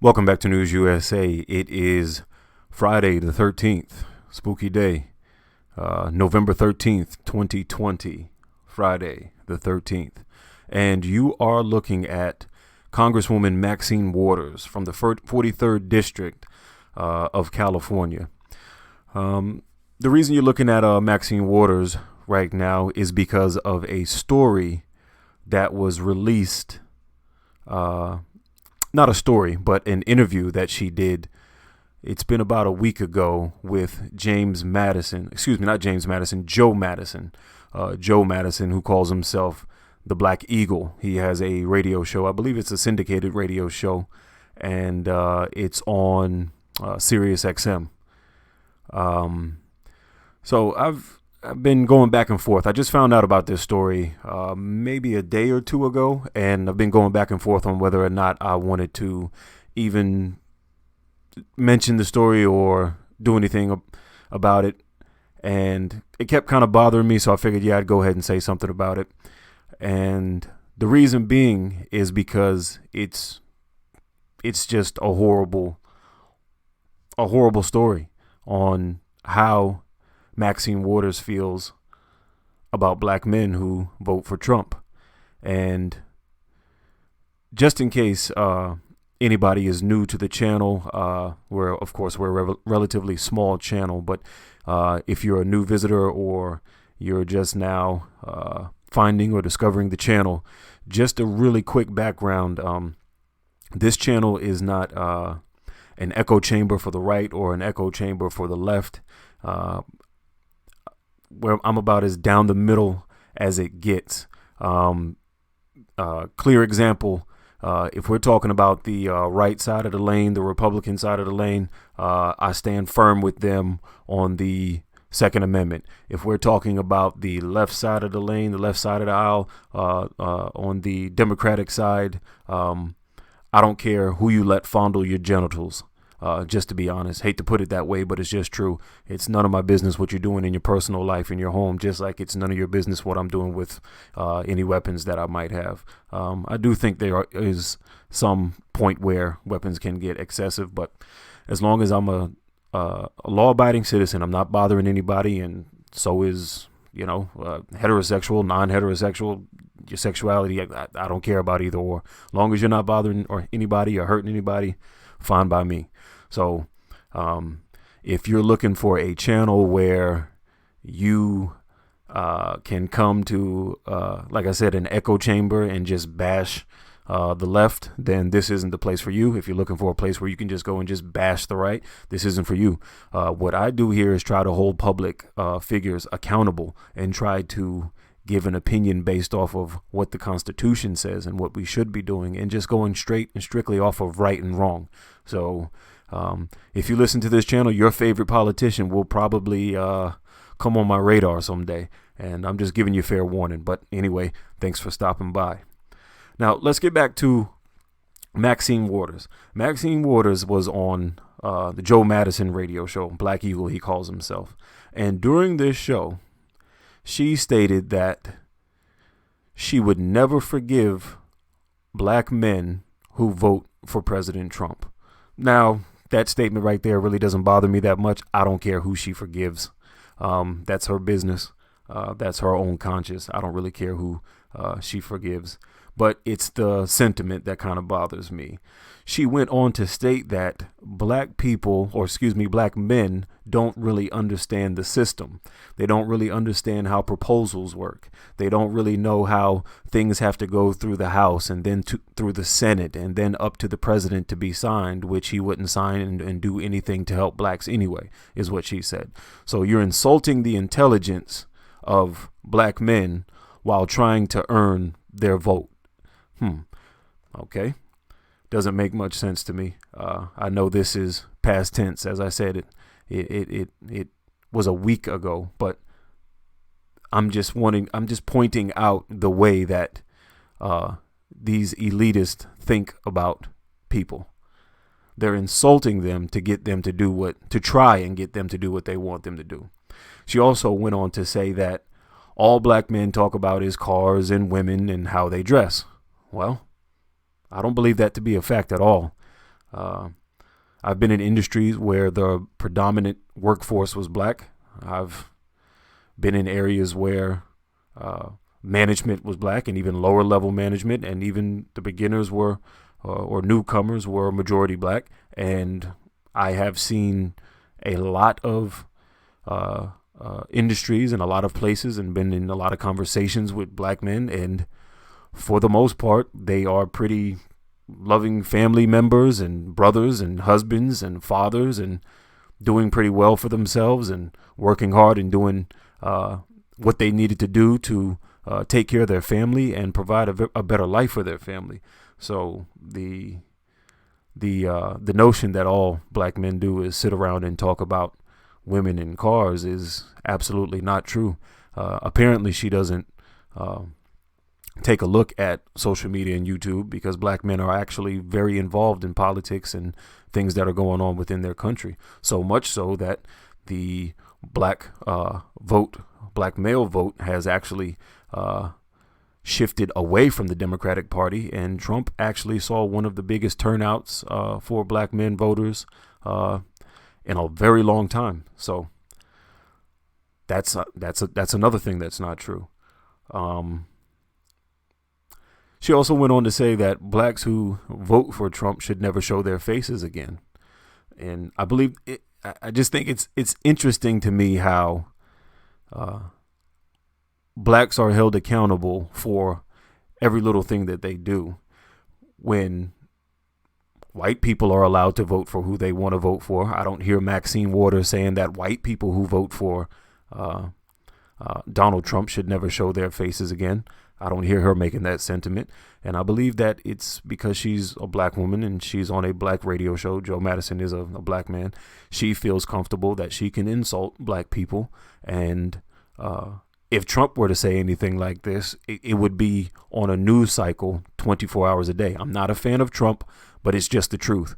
Welcome back to News USA. It is Friday the 13th, spooky day, November 13th, 2020, Friday the 13th. And you are looking at Congresswoman Maxine Waters from the 43rd District of California. The reason you're looking at Maxine Waters right now is because of a story that was released not a story, but an interview that she did. It's been about a week ago with Joe Madison. Joe Madison, who calls himself the Black Eagle. He has a radio show. I believe it's a syndicated radio show, and it's on Sirius XM. So I've been going back and forth. I just found out about this story maybe a day or two ago, and I've been going back and forth on whether or not I wanted to even mention the story or do anything about it. And it kept kind of bothering me, so I figured, I'd go ahead and say something about it. And the reason being is because it's just a horrible story on how Maxine Waters feels about black men who vote for Trump. And just in case anybody is new to the channel, we're a relatively small channel, but if you're a new visitor or you're just now finding or discovering the channel, just a really quick background. This channel is not an echo chamber for the right or an echo chamber for the left. Where I'm about as down the middle as it gets. Clear example, if we're talking about the right side of the lane, the Republican side of the lane, I stand firm with them on the Second Amendment. If we're talking about the left side of the lane, the left side of the aisle, on the Democratic side, I don't care who you let fondle your genitals. Just to be honest, hate to put it that way, but it's just true. It's none of my business what you're doing in your personal life, in your home, just like it's none of your business what I'm doing with any weapons that I might have. I do think there is some point where weapons can get excessive, but as long as I'm a law-abiding citizen, I'm not bothering anybody, and so is, heterosexual, non-heterosexual, your sexuality, I don't care about either or. As long as you're not bothering anybody or hurting anybody, fine by me. So if you're looking for a channel where you can come to, like I said, an echo chamber and just bash the left, then this isn't the place for you. If you're looking for a place where you can just go and just bash the right, this isn't for you. What I do here is try to hold public figures accountable and try to give an opinion based off of what the Constitution says and what we should be doing, and just going straight and strictly off of right and wrong. So if you listen to this channel, your favorite politician will probably come on my radar someday, and I'm just giving you fair warning. But anyway, thanks for stopping by. Now let's get back to Maxine Waters. Maxine Waters was on the Joe Madison radio show, Black Eagle he calls himself, and during this show she stated that she would never forgive black men who vote for President Trump. Now, that statement right there really doesn't bother me that much. I don't care who she forgives. That's her business. That's her own conscience. I don't really care who she forgives. But it's the sentiment that kind of bothers me. She went on to state that black men don't really understand the system. They don't really understand how proposals work. They don't really know how things have to go through the House and then through the Senate and then up to the president to be signed, which he wouldn't sign and do anything to help blacks anyway, is what she said. So you're insulting the intelligence of black men while trying to earn their vote. Okay. Doesn't make much sense to me. I know this is past tense. As I said, it was a week ago, but I'm just pointing out the way that these elitists think about people. They're insulting them to get them to try and get them to do what they want them to do. She also went on to say that all black men talk about is cars and women and how they dress. Well, I don't believe that to be a fact at all. I've been in industries where the predominant workforce was black. I've been in areas where management was black, and even lower level management, and even the beginners were or newcomers were majority black. And I have seen a lot of industries and a lot of places, and been in a lot of conversations with black men, and for the most part, they are pretty loving family members and brothers and husbands and fathers, and doing pretty well for themselves and working hard and doing what they needed to do to take care of their family and provide a better life for their family. So the notion that all black men do is sit around and talk about women in cars is absolutely not true. Apparently, she doesn't take a look at social media and YouTube, because black men are actually very involved in politics and things that are going on within their country. So much so that the black male vote has actually shifted away from the Democratic Party, and Trump actually saw one of the biggest turnouts for black men voters in a very long time. So that's another thing that's not true. She also went on to say that blacks who vote for Trump should never show their faces again. And I believe I just think it's interesting to me how blacks are held accountable for every little thing that they do, when white people are allowed to vote for who they want to vote for. I don't hear Maxine saying that white people who vote for Donald Trump should never show their faces again. I don't hear her making that sentiment. And I believe that it's because she's a black woman and she's on a black radio show. Joe Madison is a black man. She feels comfortable that she can insult black people. And if Trump were to say anything like this, it would be on a news cycle 24 hours a day. I'm not a fan of Trump, but it's just the truth.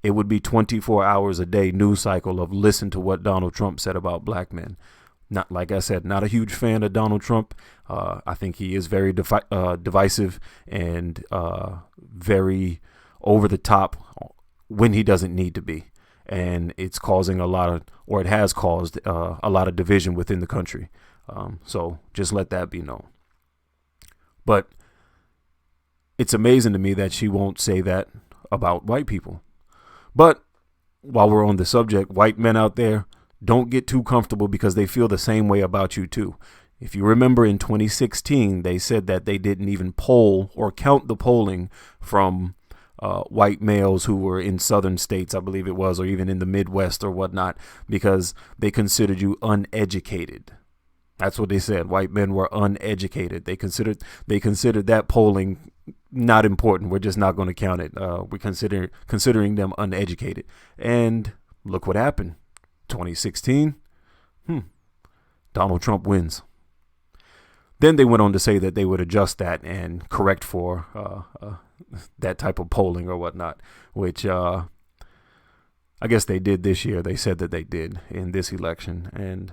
It would be 24 hours a day news cycle of listen to what Donald Trump said about black men. Not, like I said, not a huge fan of Donald Trump. I think he is very divisive and very over the top when he doesn't need to be. And it's causing it has caused a lot of division within the country. So just let that be known. But it's amazing to me that she won't say that about white people. But while we're on the subject, white men out there, don't get too comfortable, because they feel the same way about you too. If you remember, in 2016, they said that they didn't even poll or count the polling from white males who were in southern states, I believe it was, or even in the Midwest or whatnot, because they considered you uneducated. That's what they said. White men were uneducated. They considered that polling not important. We're just not going to count it. We're considering them uneducated. And look what happened. 2016, Donald Trump wins. Then they went on to say that they would adjust that and correct for that type of polling or whatnot, which I guess they did this year. They said that they did in this election. And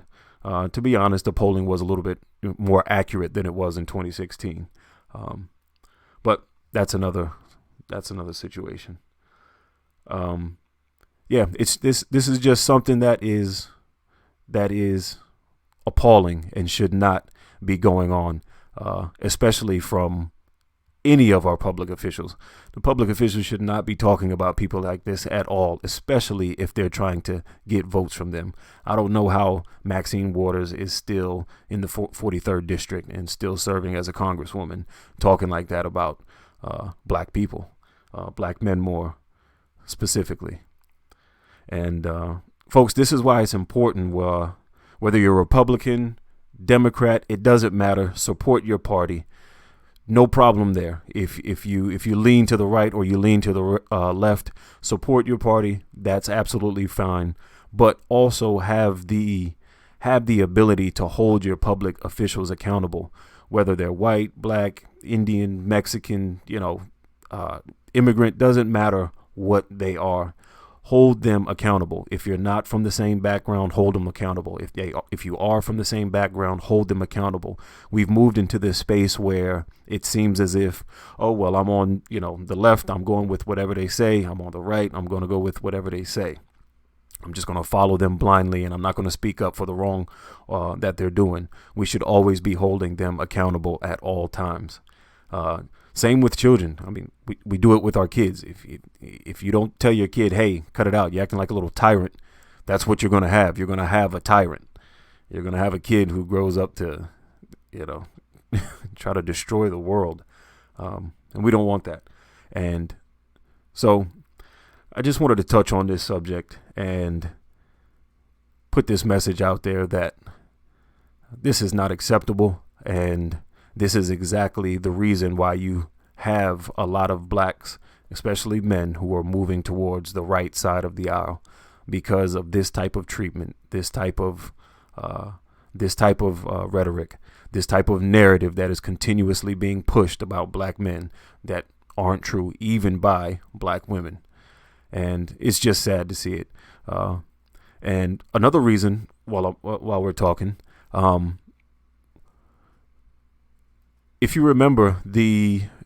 to be honest, the polling was a little bit more accurate than it was in 2016. But that's another situation. Yeah, this is just something that is appalling and should not be going on, especially from any of our public officials. The public officials should not be talking about people like this at all, especially if they're trying to get votes from them. I don't know how Maxine is still in the 43rd district and still serving as a congresswoman, talking like that about black people, black men more specifically. And folks, this is why it's important, whether you're Republican, Democrat, it doesn't matter. Support your party. No problem there. If you lean to the right or you lean to the left, support your party. That's absolutely fine. But also have the ability to hold your public officials accountable, whether they're white, black, Indian, Mexican, immigrant, doesn't matter what they are. hold them accountable. If you're not from the same background, hold them accountable. If you are from the same background, hold them accountable. We've moved into this space where it seems as if, oh, well, I'm on, the left, I'm going with whatever they say. I'm on the right, I'm going to go with whatever they say. I'm just going to follow them blindly, and I'm not going to speak up for the wrong that they're doing. We should always be holding them accountable at all times. Same with children. I mean, we do it with our kids. If you don't tell your kid, hey, cut it out, you're acting like a little tyrant, that's what you're going to have. You're going to have a tyrant. You're going to have a kid who grows up to, try to destroy the world. And we don't want that. And so I just wanted to touch on this subject and put this message out there that this is not acceptable, and this is exactly the reason why you have a lot of blacks, especially men, who are moving towards the right side of the aisle because of this type of treatment, this type of rhetoric, this type of narrative that is continuously being pushed about black men that aren't true, even by black women. And it's just sad to see it. And another reason, while we're talking, if you remember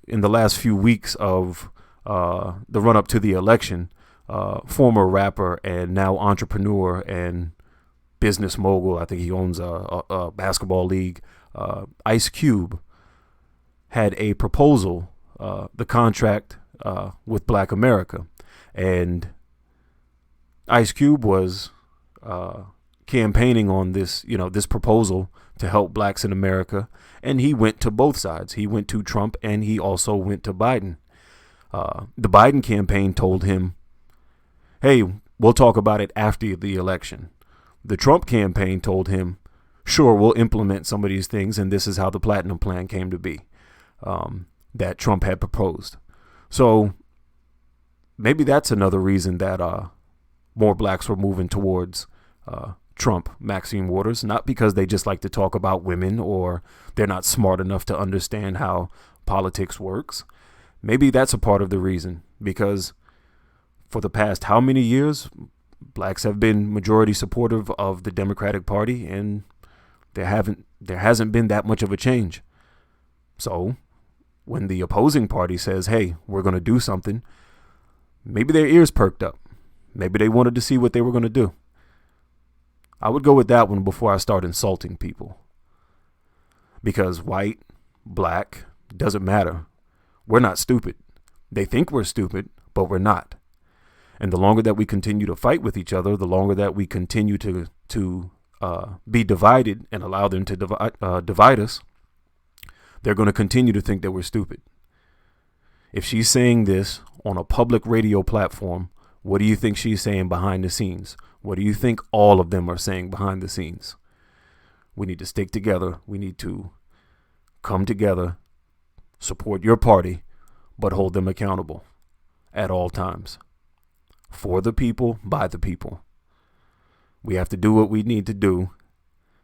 in the last few weeks of the run up to the election, former rapper and now entrepreneur and business mogul, I think he owns a basketball league, Ice Cube, had a proposal, the contract with Black America. And Ice Cube was campaigning on this, this proposal to help blacks in America. And he went to both sides. He went to Trump, and he also went to Biden. The Biden campaign told him, hey, we'll talk about it after the election. The Trump campaign told him, sure, we'll implement some of these things. And this is how the Platinum Plan came to be, that Trump had proposed. So maybe that's another reason that more blacks were moving towards Trump, Maxine Waters, not because they just like to talk about women or they're not smart enough to understand how politics works. Maybe that's a part of the reason, because for the past how many years, blacks have been majority supportive of the Democratic Party, and there hasn't been that much of a change. So when the opposing party says, hey, we're going to do something, maybe their ears perked up. Maybe they wanted to see what they were going to do. I would go with that one before I start insulting people. Because white, black, doesn't matter. We're not stupid. They think we're stupid, but we're not. And the longer that we continue to fight with each other, the longer that we continue to be divided and allow them to divide us, they're going to continue to think that we're stupid. If she's saying this on a public radio platform, what do you think she's saying behind the scenes? What do you think all of them are saying behind the scenes? We need to stick together. We need to come together, support your party, but hold them accountable at all times. For the people, by the people. We have to do what we need to do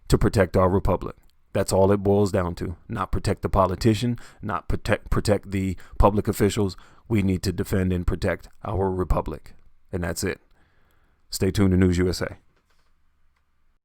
to protect our republic. That's all it boils down to. Not protect the politician, not protect the public officials. We need to defend and protect our republic. And that's it. Stay tuned to News USA.